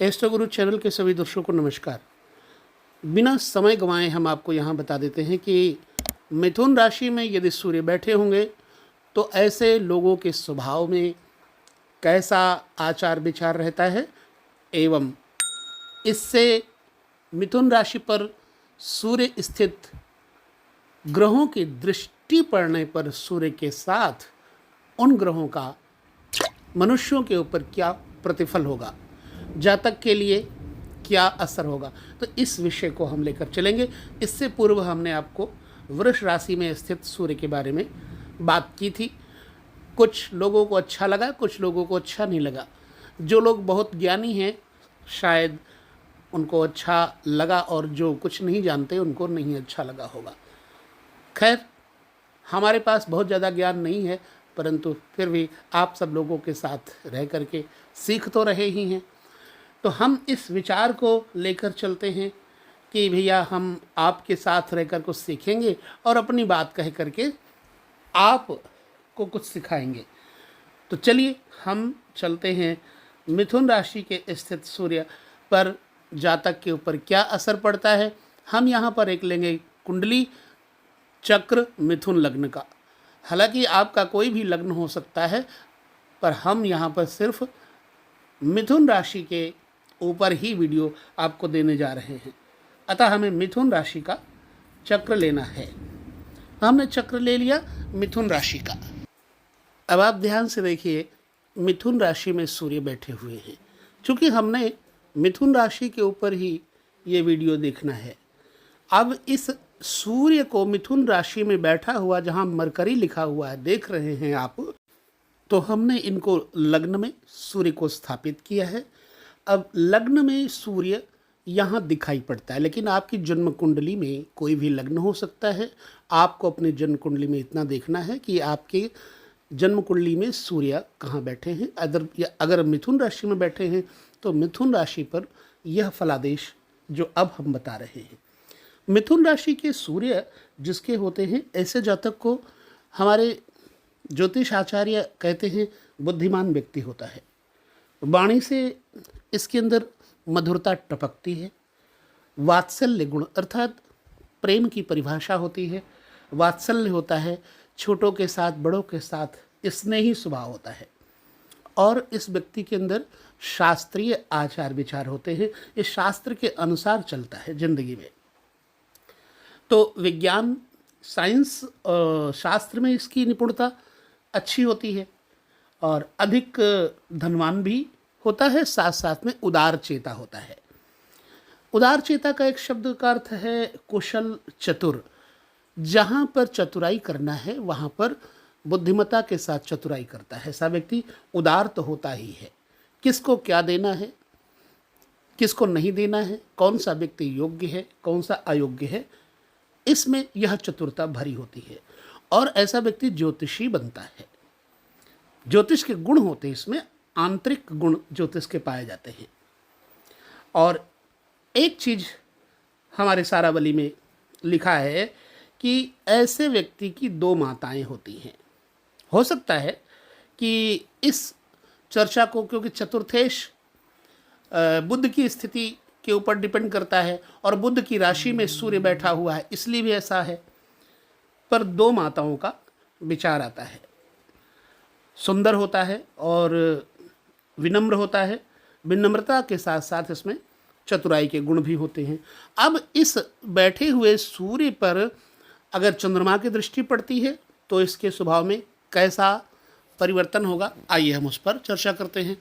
Astro गुरु channel के सभी दर्शकों को नमस्कार। बिना समय गंवाए हम आपको यहाँ बता देते हैं कि मिथुन राशि में यदि सूर्य बैठे होंगे तो ऐसे लोगों के स्वभाव में कैसा आचार विचार रहता है एवं इससे मिथुन राशि पर सूर्य स्थित ग्रहों की दृष्टि पड़ने पर सूर्य के साथ उन ग्रहों का मनुष्यों के ऊपर क्या प्रतिफल होगा, जातक के लिए क्या असर होगा, तो इस विषय को हम लेकर चलेंगे। इससे पूर्व हमने आपको वृष राशि में स्थित सूर्य के बारे में बात की थी। कुछ लोगों को अच्छा लगा, कुछ लोगों को अच्छा नहीं लगा। जो लोग बहुत ज्ञानी हैं शायद उनको अच्छा लगा और जो कुछ नहीं जानते उनको नहीं अच्छा लगा होगा। खैर, हमारे पास बहुत ज़्यादा ज्ञान नहीं है, परंतु फिर भी आप सब लोगों के साथ रह करके सीख तो रहे ही हैं। तो हम इस विचार को लेकर चलते हैं कि भैया हम आपके साथ रहकर कुछ सीखेंगे और अपनी बात कह करके आपको कुछ सिखाएंगे। तो चलिए हम चलते हैं मिथुन राशि के स्थित सूर्य पर जातक के ऊपर क्या असर पड़ता है। हम यहाँ पर एक लेंगे कुंडली चक्र मिथुन लग्न का। हालांकि आपका कोई भी लग्न हो सकता है, पर हम यहाँ पर सिर्फ मिथुन राशि के ऊपर ही वीडियो आपको देने जा रहे हैं। अतः हमें मिथुन राशि का चक्र लेना है। हमने चक्र ले लिया मिथुन राशि का। अब आप ध्यान से देखिए, मिथुन राशि में सूर्य बैठे हुए हैं। चूँकि हमने मिथुन राशि के ऊपर ही ये वीडियो देखना है। अब इस सूर्य को मिथुन राशि में बैठा हुआ जहाँ मरकरी लिखा हुआ है देख रहे हैं आप, तो हमने इनको लग्न में सूर्य को स्थापित किया है। अब लग्न में सूर्य यहाँ दिखाई पड़ता है, लेकिन आपकी जन्म कुंडली में कोई भी लग्न हो सकता है। आपको अपनी जन्म कुंडली में इतना देखना है कि आपके जन्म कुंडली में सूर्य कहाँ बैठे हैं। अगर मिथुन राशि में बैठे हैं तो मिथुन राशि पर यह फलादेश जो अब हम बता रहे हैं। मिथुन राशि के सूर्य जिसके होते हैं, ऐसे जातक को हमारे ज्योतिष आचार्य कहते हैं बुद्धिमान व्यक्ति होता है। वाणी से इसके अंदर मधुरता टपकती है। वात्सल्य गुण अर्थात प्रेम की परिभाषा होती है। वात्सल्य होता है, छोटों के साथ बड़ों के साथ स्नेही स्वभाव होता है। और इस व्यक्ति के अंदर शास्त्रीय आचार विचार होते हैं। इस शास्त्र के अनुसार चलता है जिंदगी में। तो विज्ञान साइंस शास्त्र में इसकी निपुणता अच्छी होती है और अधिक धनवान भी होता है। साथ साथ में उदार चेता होता है। उदार चेता का एक शब्द का अर्थ है कुशल चतुर। जहाँ पर चतुराई करना है वहाँ पर बुद्धिमत्ता के साथ चतुराई करता है। ऐसा व्यक्ति उदार तो होता ही है। किसको क्या देना है, किसको नहीं देना है, कौन सा व्यक्ति योग्य है, कौन सा अयोग्य है, इसमें यह चतुरता भरी होती है। और ऐसा व्यक्ति ज्योतिषी बनता है। ज्योतिष के गुण होते हैं, इसमें आंतरिक गुण ज्योतिष के पाए जाते हैं। और एक चीज हमारे सारावली में लिखा है कि ऐसे व्यक्ति की दो माताएं होती हैं। हो सकता है कि इस चर्चा को, क्योंकि चतुर्थेश बुध की स्थिति के ऊपर डिपेंड करता है और बुध की राशि में सूर्य बैठा हुआ है, इसलिए भी ऐसा है। पर दो माताओं का विचार आता है। सुंदर होता है और विनम्र होता है। विनम्रता के साथ साथ इसमें चतुराई के गुण भी होते हैं। अब इस बैठे हुए सूर्य पर अगर चंद्रमा की दृष्टि पड़ती है तो इसके स्वभाव में कैसा परिवर्तन होगा, आइए हम उस पर चर्चा करते हैं।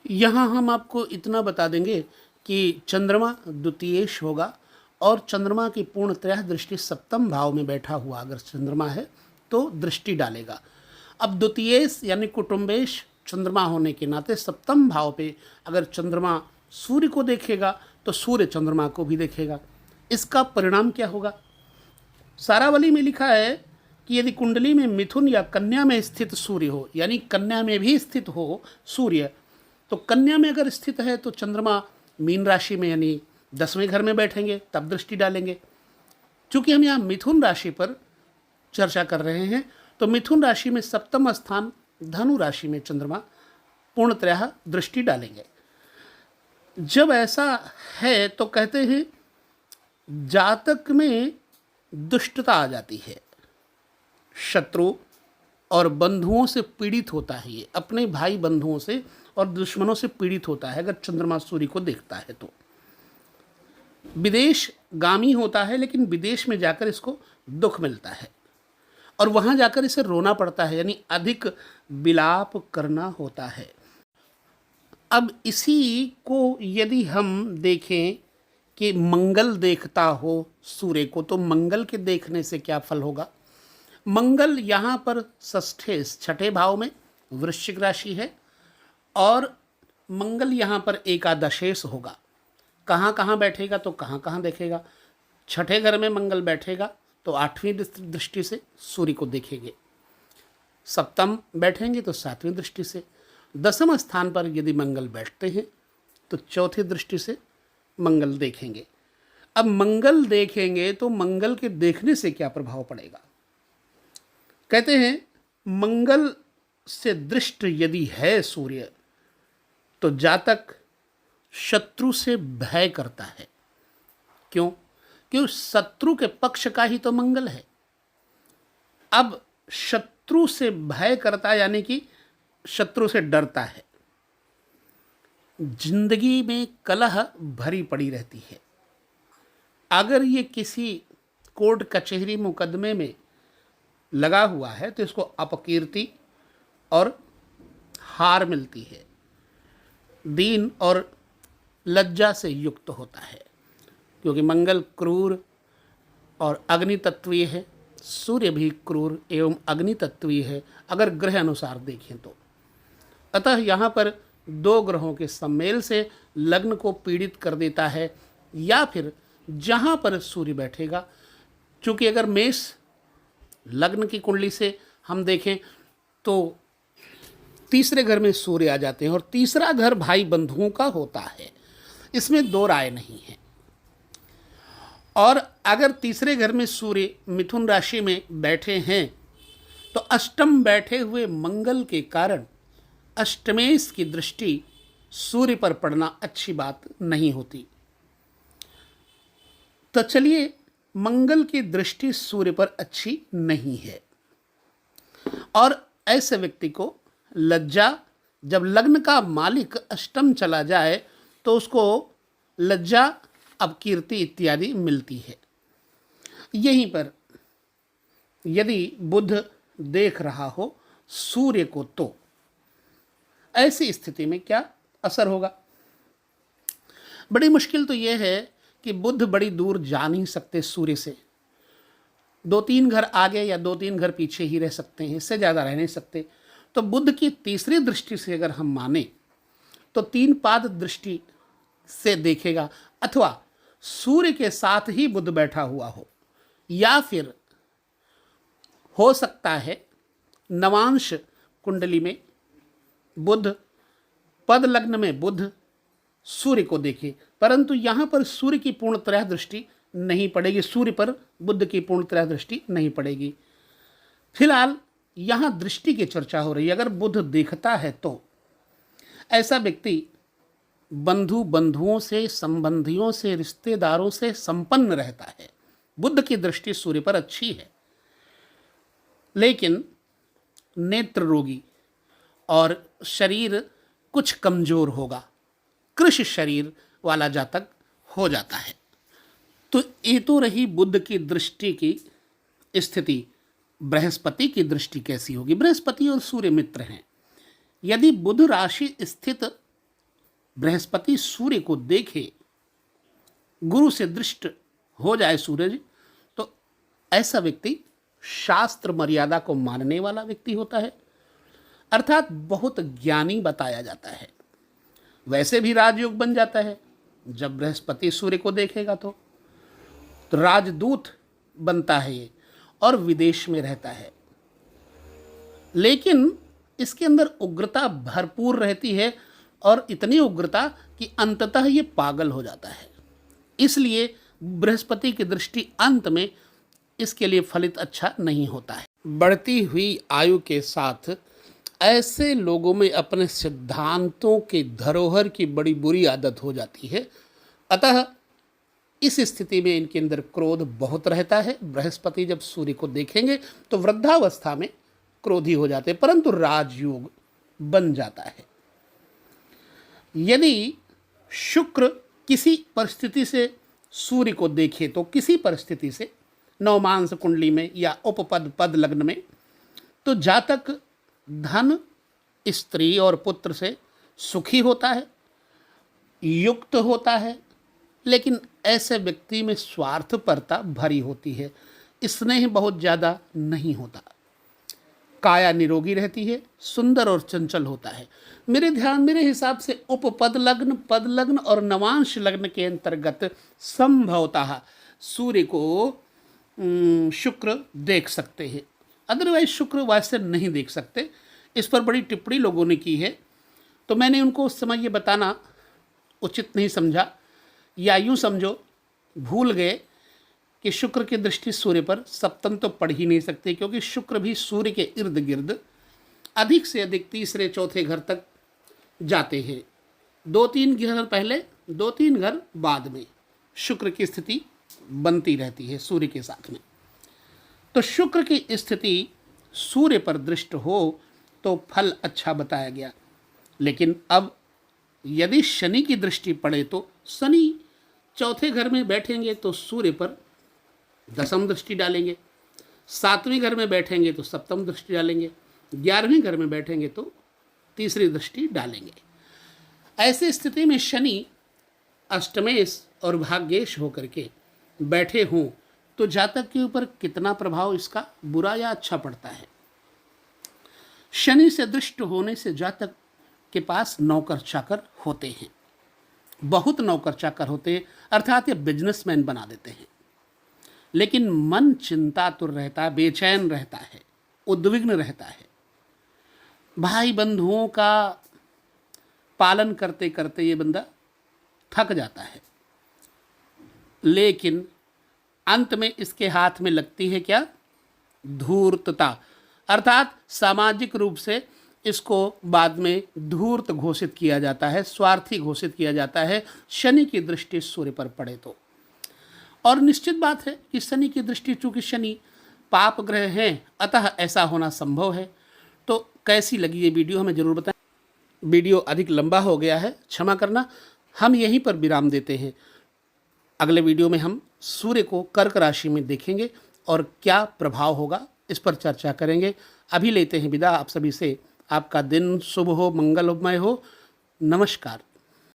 यहाँ हम आपको इतना बता देंगे कि चंद्रमा द्वितीयेश होगा और चंद्रमा की पूर्णतः दृष्टि सप्तम भाव में बैठा हुआ अगर चंद्रमा है तो दृष्टि डालेगा। अब द्वितीयेश यानी कुटुंबेश चंद्रमा होने के नाते सप्तम भाव पे अगर चंद्रमा सूर्य को देखेगा तो सूर्य चंद्रमा को भी देखेगा। इसका परिणाम क्या होगा? सारावली में लिखा है कि यदि कुंडली में मिथुन या कन्या में स्थित सूर्य हो, यानी कन्या में भी स्थित हो सूर्य, तो कन्या में अगर स्थित है तो चंद्रमा मीन राशि में यानी 10वें घर में बैठेंगे, तब दृष्टि डालेंगे। चूँकि हम यहाँ मिथुन राशि पर चर्चा कर रहे हैं तो मिथुन राशि में सप्तम स्थान धनु राशि में चंद्रमा पूर्णतः दृष्टि डालेंगे। जब ऐसा है तो कहते हैं जातक में दुष्टता आ जाती है, शत्रु और बंधुओं से पीड़ित होता है, ये अपने भाई बंधुओं से और दुश्मनों से पीड़ित होता है अगर चंद्रमा सूर्य को देखता है तो। विदेश गामी होता है, लेकिन विदेश में जाकर इसको दुख मिलता है और वहाँ जाकर इसे रोना पड़ता है, यानी अधिक विलाप करना होता है। अब इसी को यदि हम देखें कि मंगल देखता हो सूर्य को, तो मंगल के देखने से क्या फल होगा। मंगल यहाँ पर षष्ठे छठे भाव में वृश्चिक राशि है और मंगल यहाँ पर एकादशेश होगा। कहाँ कहाँ बैठेगा तो कहाँ कहाँ देखेगा। छठे घर में मंगल बैठेगा तो आठवीं दृष्टि से सूर्य को देखेंगे, सप्तम बैठेंगे तो सातवीं दृष्टि से, दसम स्थान पर यदि मंगल बैठते हैं तो चौथी दृष्टि से मंगल देखेंगे। अब मंगल देखेंगे तो मंगल के देखने से क्या प्रभाव पड़ेगा। कहते हैं मंगल से दृष्ट यदि है सूर्य तो जातक शत्रु से भय करता है। क्यों? क्योंकि शत्रु के पक्ष का ही तो मंगल है। अब शत्रु से भय करता है यानी कि शत्रु से डरता है। जिंदगी में कलह भरी पड़ी रहती है। अगर ये किसी कोर्ट कचहरी मुकदमे में लगा हुआ है तो इसको अपकीर्ति और हार मिलती है, दीन और लज्जा से युक्त होता है, क्योंकि मंगल क्रूर और अग्नि तत्वीय है, सूर्य भी क्रूर एवं अग्नि तत्वीय है अगर ग्रह अनुसार देखें तो। अतः यहाँ पर दो ग्रहों के सम्मेल से लग्न को पीड़ित कर देता है, या फिर जहाँ पर सूर्य बैठेगा, चूँकि अगर मेष लग्न की कुंडली से हम देखें तो तीसरे घर में सूर्य आ जाते हैं और तीसरा घर भाई बंधुओं का होता है, इसमें दो राय नहीं है। और अगर तीसरे घर में सूर्य मिथुन राशि में बैठे हैं तो अष्टम बैठे हुए मंगल के कारण अष्टमेश की दृष्टि सूर्य पर पड़ना अच्छी बात नहीं होती। तो चलिए, मंगल की दृष्टि सूर्य पर अच्छी नहीं है और ऐसे व्यक्ति को लज्जा, जब लग्न का मालिक अष्टम चला जाए तो उसको लज्जा, अपकीर्ति इत्यादि मिलती है। यहीं पर यदि बुध देख रहा हो सूर्य को तो ऐसी स्थिति में क्या असर होगा। बड़ी मुश्किल तो यह है कि बुध बड़ी दूर जा नहीं सकते सूर्य से, 2-3 घर आगे या 2-3 घर पीछे ही रह सकते हैं, इससे ज़्यादा रह नहीं सकते। तो बुध की तीसरी दृष्टि से अगर हम माने तो 3 पाद दृष्टि से देखेगा, अथवा सूर्य के साथ ही बुध बैठा हुआ हो, या फिर हो सकता है नवांश कुंडली में बुध, पद लग्न में बुध सूर्य को देखे, परंतु यहाँ पर सूर्य की पूर्णतः दृष्टि नहीं पड़ेगी, सूर्य पर बुध की पूर्णतः दृष्टि नहीं पड़ेगी। फिलहाल यहाँ दृष्टि की चर्चा हो रही है। अगर बुध देखता है तो ऐसा व्यक्ति बंधुओं से, संबंधियों से, रिश्तेदारों से संपन्न रहता है। बुध की दृष्टि सूर्य पर अच्छी है, लेकिन नेत्र रोगी और शरीर कुछ कमजोर होगा, कृश शरीर वाला जातक हो जाता है। तो ये तो रही बुध की दृष्टि की स्थिति। बृहस्पति की दृष्टि कैसी होगी। बृहस्पति और सूर्य मित्र हैं। यदि बुध राशि स्थित बृहस्पति सूर्य को देखे, गुरु से दृष्ट हो जाए सूरज, तो ऐसा व्यक्ति शास्त्र मर्यादा को मानने वाला व्यक्ति होता है, अर्थात बहुत ज्ञानी बताया जाता है। वैसे भी राजयोग बन जाता है जब बृहस्पति सूर्य को देखेगा तो राजदूत बनता है ये और विदेश में रहता है, लेकिन इसके अंदर उग्रता भरपूर रहती है और इतनी उग्रता कि अंततः ये पागल हो जाता है। इसलिए बृहस्पति की दृष्टि अंत में इसके लिए फलित अच्छा नहीं होता है। बढ़ती हुई आयु के साथ ऐसे लोगों में अपने सिद्धांतों के धरोहर की बड़ी बुरी आदत हो जाती है। अतः इस स्थिति में इनके अंदर क्रोध बहुत रहता है। बृहस्पति जब सूर्य को देखेंगे तो वृद्धावस्था में क्रोधी हो जाते हैं, परंतु राजयोग बन जाता है। यदि शुक्र किसी परिस्थिति से सूर्य को देखे तो किसी परिस्थिति से नवमांस कुंडली में या उपपद पद लग्न में, तो जातक धन, स्त्री और पुत्र से सुखी होता है, युक्त होता है, लेकिन ऐसे व्यक्ति में स्वार्थपरता भरी होती है, स्नेह बहुत ज़्यादा नहीं होता, काया निरोगी रहती है, सुंदर और चंचल होता है। मेरे हिसाब से उपपद लग्न, पद लग्न और नवांश लग्न के अंतर्गत संभवतः सूर्य को शुक्र देख सकते हैं, अदरवाइज शुक्र वैसे नहीं देख सकते। इस पर बड़ी टिप्पणी लोगों ने की है, तो मैंने उनको उस समय ये बताना उचित नहीं समझा, या यूँ समझो भूल गए कि शुक्र की दृष्टि सूर्य पर सप्तम तो पड़ ही नहीं सकती, क्योंकि शुक्र भी सूर्य के इर्द गिर्द अधिक से अधिक तीसरे चौथे घर तक जाते हैं। 2-3 घर पहले, 2-3 घर बाद में शुक्र की स्थिति बनती रहती है सूर्य के साथ में। तो शुक्र की स्थिति सूर्य पर दृष्ट हो तो फल अच्छा बताया गया। लेकिन अब यदि शनि की दृष्टि पड़े तो शनि चौथे घर में बैठेंगे तो सूर्य पर दसम दृष्टि डालेंगे, 7वें घर में बैठेंगे तो सप्तम दृष्टि डालेंगे, 11वें घर में बैठेंगे तो तीसरी दृष्टि डालेंगे। ऐसी स्थिति में शनि अष्टमेश और भाग्येश होकर के बैठे हों तो जातक के ऊपर कितना प्रभाव इसका बुरा या अच्छा पड़ता है। शनि से दृष्ट होने से जातक के पास नौकर चाकर होते हैं, बहुत नौकर चाकर होते हैं, अर्थात ये बिजनेसमैन बना देते हैं। लेकिन मन चिंतातुर रहता है, बेचैन रहता है, उद्विग्न रहता है। भाई बंधुओं का पालन करते करते ये बंदा थक जाता है, लेकिन अंत में इसके हाथ में लगती है क्या? धूर्तता, अर्थात सामाजिक रूप से इसको बाद में धूर्त घोषित किया जाता है, स्वार्थी घोषित किया जाता है शनि की दृष्टि सूर्य पर पड़े तो। और निश्चित बात है कि शनि की दृष्टि, चूंकि शनि पाप ग्रह हैं, अतः ऐसा होना संभव है। तो कैसी लगी ये वीडियो हमें ज़रूर बताएं। वीडियो अधिक लंबा हो गया है, क्षमा करना। हम यहीं पर विराम देते हैं। अगले वीडियो में हम सूर्य को कर्क राशि में देखेंगे और क्या प्रभाव होगा इस पर चर्चा करेंगे। अभी लेते हैं विदा आप सभी से। आपका दिन शुभ हो, मंगलमय हो। नमस्कार।